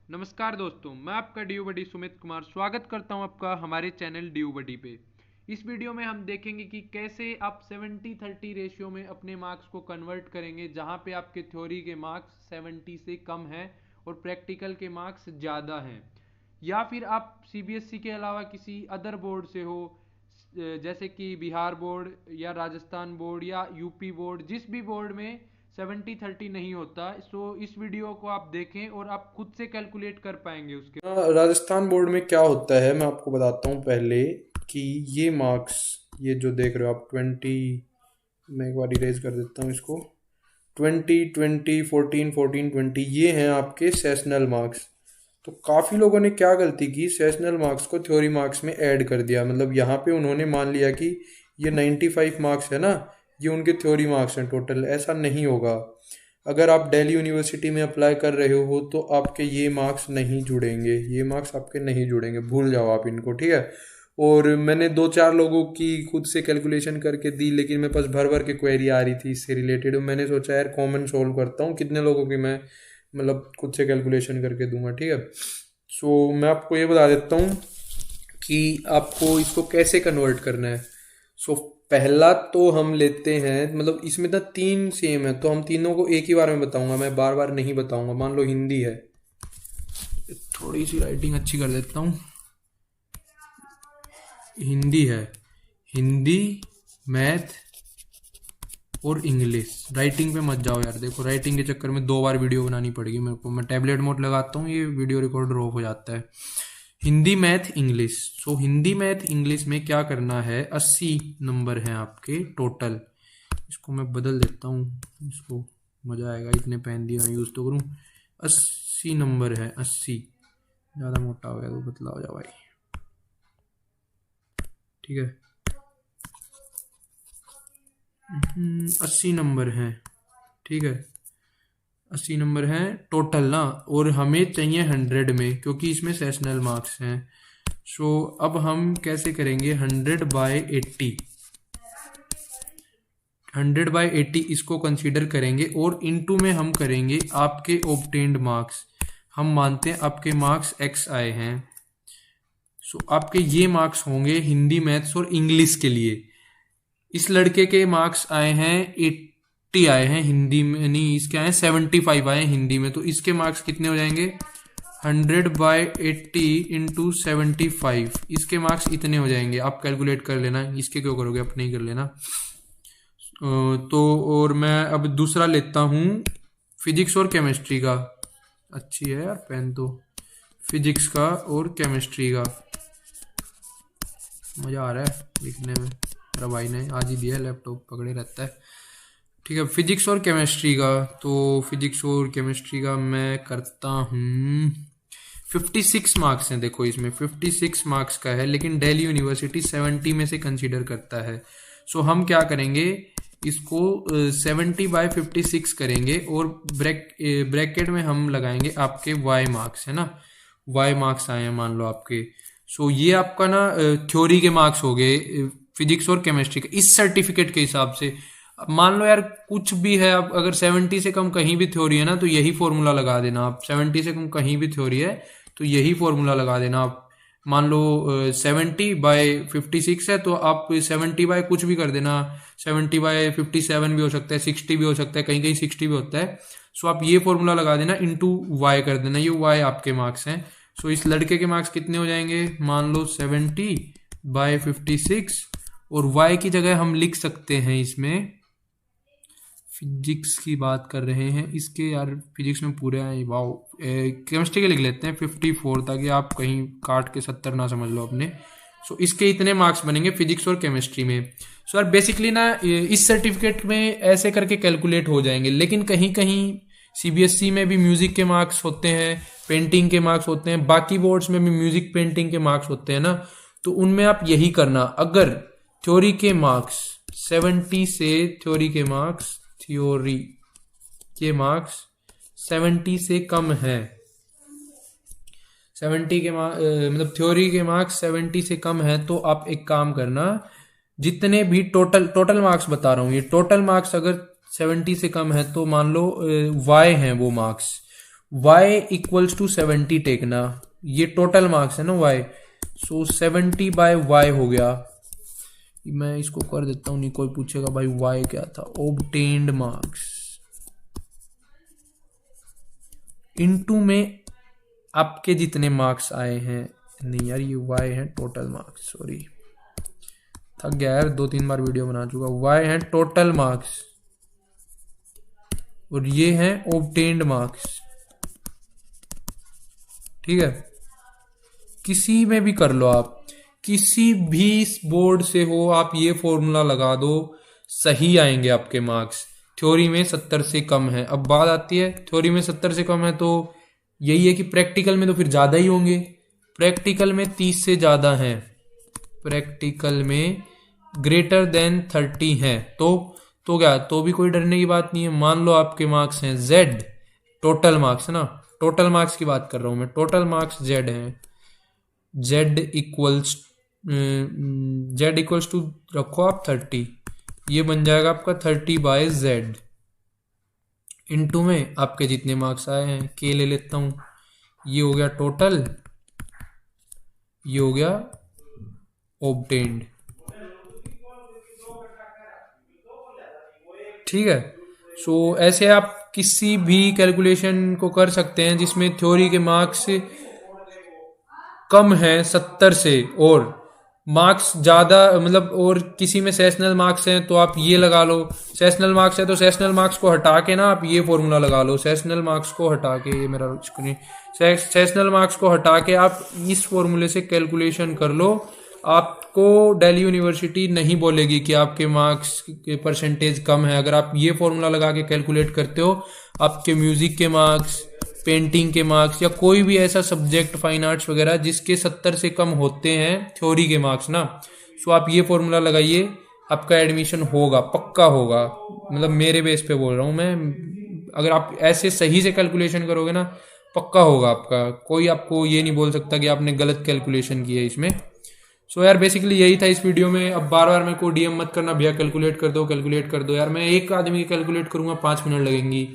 नमस्कार दोस्तों, मैं आपका डी बडी सुमित कुमार स्वागत करता हूं आपका हमारे चैनल डी बडी पे। इस वीडियो में हम देखेंगे कि कैसे आप 70-30 रेशियो में अपने मार्क्स को कन्वर्ट करेंगे, जहां पे आपके थ्योरी के मार्क्स 70 से कम हैं और प्रैक्टिकल के मार्क्स ज़्यादा हैं। या फिर आप सीबीएसई के अलावा किसी अदर बोर्ड से हो, जैसे कि बिहार बोर्ड या राजस्थान बोर्ड या यूपी बोर्ड, जिस भी बोर्ड में 70-30 नहीं होता। सो इस वीडियो को आप देखें और आप खुद से कैलकुलेट कर पाएंगे उसके। राजस्थान बोर्ड में क्या होता है मैं आपको बताता हूँ पहले कि ये मार्क्स, ये जो देख रहे हो आप 20, मैं एक बार इरेज कर देता हूँ इसको। 20, 20, 14, 14, 20 ये हैं आपके सेशनल मार्क्स। तो काफ़ी लोगों ने क्या गलती की, सेशनल मार्क्स को थ्योरी मार्क्स में ऐड कर दिया। मतलब यहाँ पे उन्होंने मान लिया कि ये 95 मार्क्स है ना, ये उनके थ्योरी मार्क्स हैं टोटल। ऐसा नहीं होगा। अगर आप दिल्ली यूनिवर्सिटी में अप्लाई कर रहे हो तो आपके ये मार्क्स नहीं जुड़ेंगे, ये मार्क्स आपके नहीं जुड़ेंगे, भूल जाओ आप इनको, ठीक है। और मैंने 2-4 लोगों की खुद से कैलकुलेशन करके दी, लेकिन मेरे पास भर भर के क्वेरी आ रही थी इससे रिलेटेड। मैंने सोचा यार कॉमन सोल्व करता हूँ, कितने लोगों की मैं मतलब खुद से कैलकुलेशन करके दूंगा, ठीक है। सो मैं आपको ये बता देता हूँ कि आपको इसको कैसे कन्वर्ट करना है। सो पहला तो हम लेते हैं, मतलब इसमें तो 3 सेम है, तो हम तीनों को एक ही बार में बताऊंगा, मैं बार बार नहीं बताऊंगा। मान लो हिंदी है, थोड़ी सी राइटिंग अच्छी कर देता हूँ। हिंदी है, हिंदी, मैथ और इंग्लिश। राइटिंग पे मत जाओ यार, देखो राइटिंग के चक्कर में 2 बार वीडियो बनानी पड़ेगी मेरे को। मैं टैबलेट मोड लगाता हूँ, ये वीडियो रिकॉर्डर ऑफ हो जाता है। Hindi, math, English. So Hindi, math, English में क्या करना है, 80 नंबर हैं आपके टोटल। इसको मैं बदल देता हूँ, इसको मज़ा आएगा, इतने पेन दिए मैं यूज़ तो करूँ। 80 नंबर है, 80। ज़्यादा मोटा हो गया तो बदला हो जा भाई, ठीक है। 80 नंबर हैं, ठीक है। 80 नंबर हैं टोटल ना, और हमें चाहिए 100 में, क्योंकि इसमें सेशनल मार्क्स हैं। सो अब हम कैसे करेंगे, 100/80, 100/80 इसको कंसीडर करेंगे और इनटू में हम करेंगे आपके ऑब्टेन्ड मार्क्स। हम मानते हैं आपके मार्क्स x आए हैं। सो आपके ये मार्क्स होंगे हिंदी, मैथ्स और इंग्लिश के लिए। इस लड़के के मार्क्स आए हैं 80 आए हैं हिंदी में, नहीं इसके आए 75 आए हैं हिंदी में। तो इसके मार्क्स कितने हो जाएंगे, 100/80 इंटू 75, इसके मार्क्स इतने हो जाएंगे। आप कैलकुलेट कर लेना, इसके क्यों करोगे, अपने ही कर लेना। तो और मैं अब दूसरा लेता हूँ फिजिक्स और केमिस्ट्री का। अच्छी है यार पेन तो। फिजिक्स का और केमिस्ट्री का मज़ा आ रहा है लिखने में। मेरा भाई ने आज ही दिया, लैपटॉप पकड़े रहता है, ठीक है। फिजिक्स और केमिस्ट्री का, तो फिजिक्स और केमिस्ट्री का मैं करता हूँ। 56 मार्क्स हैं, देखो इसमें 56 मार्क्स का है, लेकिन दिल्ली यूनिवर्सिटी 70 में से कंसीडर करता है। सो हम क्या करेंगे, इसको 70/56 करेंगे और ब्रैकेट में हम लगाएंगे आपके वाई मार्क्स, है ना। वाई मार्क्स आए हैं मान लो आपके। सो ये आपका ना थ्योरी के मार्क्स हो गए फिजिक्स और केमिस्ट्री के इस सर्टिफिकेट के हिसाब से। अब मान लो यार कुछ भी है, अब अगर 70 से कम कहीं भी थ्योरी है ना, तो यही फॉर्मूला लगा देना आप। 70 से कम कहीं भी थ्योरी है तो यही फॉर्मूला लगा देना आप। मान लो 70/56 है, तो आप 70 कुछ भी कर देना। 70/57 भी हो सकता है, 60 भी हो सकता है, कहीं कहीं 60 भी होता है। सो आप ये फॉर्मूला लगा देना, इंटू वाई कर देना, ये वाई आपके मार्क्स हैं। सो इस लड़के के मार्क्स कितने हो जाएंगे, मान लो 70/56, और y की जगह हम लिख सकते हैं इसमें, फिजिक्स की बात कर रहे हैं इसके यार, फिजिक्स में पूरे आए वाओ। केमिस्ट्री के लिख लेते हैं 54, ताकि आप कहीं काट के 70 ना समझ लो अपने। सो इसके इतने मार्क्स बनेंगे फिजिक्स और केमिस्ट्री में। सो यार बेसिकली ना इस सर्टिफिकेट में ऐसे करके कैलकुलेट हो जाएंगे, लेकिन कहीं कहीं सीबीएसई में भी म्यूजिक के मार्क्स होते हैं, पेंटिंग के मार्क्स होते हैं, बाकी बोर्ड्स में भी म्यूजिक पेंटिंग के मार्क्स होते हैं ना। तो उनमें आप यही करना, अगर थ्योरी के मार्क्स 70 से, थ्योरी के मार्क्स 70 से कम है, 70 के मतलब थ्योरी के मार्क्स 70 से कम है, तो आप एक काम करना, जितने भी टोटल मार्क्स बता रहा हूँ, ये टोटल मार्क्स अगर 70 से कम है, तो मान लो वाई हैं वो मार्क्स, y इक्वल्स टू 70 टेकना, ये टोटल मार्क्स है ना y, सो 70 बाय y हो गया। मैं इसको कर देता हूँ, नहीं कोई पूछेगा भाई y क्या था, ऑब्टेन्ड मार्क्स इनटू में आपके जितने मार्क्स आए हैं, नहीं यार ये y है टोटल मार्क्स, सॉरी थक गया यार, 2-3 बार वीडियो बना चुका। y है टोटल मार्क्स और ये है ऑब्टेन्ड मार्क्स, ठीक है। किसी में भी कर लो आप, किसी भी बोर्ड से हो, आप ये फॉर्मूला लगा दो, सही आएंगे आपके मार्क्स। थ्योरी में 70 से कम है। अब बात आती है थ्योरी में 70 से कम है तो यही है कि प्रैक्टिकल में तो फिर ज़्यादा ही होंगे। प्रैक्टिकल में 30 से ज़्यादा हैं, प्रैक्टिकल में ग्रेटर देन 30 हैं तो क्या, तो भी कोई डरने की बात नहीं है। मान लो आपके मार्क्स हैं Z, टोटल मार्क्स है ना, टोटल मार्क्स की बात कर रहा हूँ मैं, टोटल मार्क्स Z हैं, Z इक्वल्स टू रखो आप 30, ये बन जाएगा आपका 30 बाय Z इनटू में आपके जितने मार्क्स आए हैं, K ले लेता हूँ, ये हो गया टोटल, ये हो गया ऑब्टेन्ड, ठीक है। सो ऐसे आप किसी भी कैलकुलेशन को कर सकते हैं जिसमें थ्योरी के मार्क्स कम है 70 से और मार्क्स ज़्यादा, मतलब और किसी में सेशनल मार्क्स हैं तो आप ये लगा लो, सेशनल मार्क्स है तो सेशनल मार्क्स को हटा के ना आप ये फॉर्मूला लगा लो, सेशनल मार्क्स को हटा के, ये मेरा स्क्रीन, सेशनल मार्क्स को हटा के आप इस फॉर्मूले से कैलकुलेशन कर लो। आपको दिल्ली यूनिवर्सिटी नहीं बोलेगी कि आपके मार्क्स के परसेंटेज कम है। अगर आप ये फॉर्मूला लगा के कैलकुलेट करते हो, आपके म्यूजिक के मार्क्स, पेंटिंग के मार्क्स या कोई भी ऐसा सब्जेक्ट फाइन आर्ट्स वगैरह जिसके 70 से कम होते हैं थ्योरी के मार्क्स ना, सो आप ये फॉर्मूला लगाइए, आपका एडमिशन होगा, पक्का होगा। मतलब मेरे बेस पे बोल रहा हूँ मैं, अगर आप ऐसे सही से कैलकुलेशन करोगे ना पक्का होगा आपका, कोई आपको ये नहीं बोल सकता कि आपने गलत कैलकुलेशन की है इसमें। सो यार बेसिकली यही था इस वीडियो में। अब बार बार मेरे को DM मत करना भैया कैलकुलेट कर दो, कैलकुलेट कर दो। यार मैं एक आदमी की कैलकुलेट करूंगा 5 मिनट लगेंगी।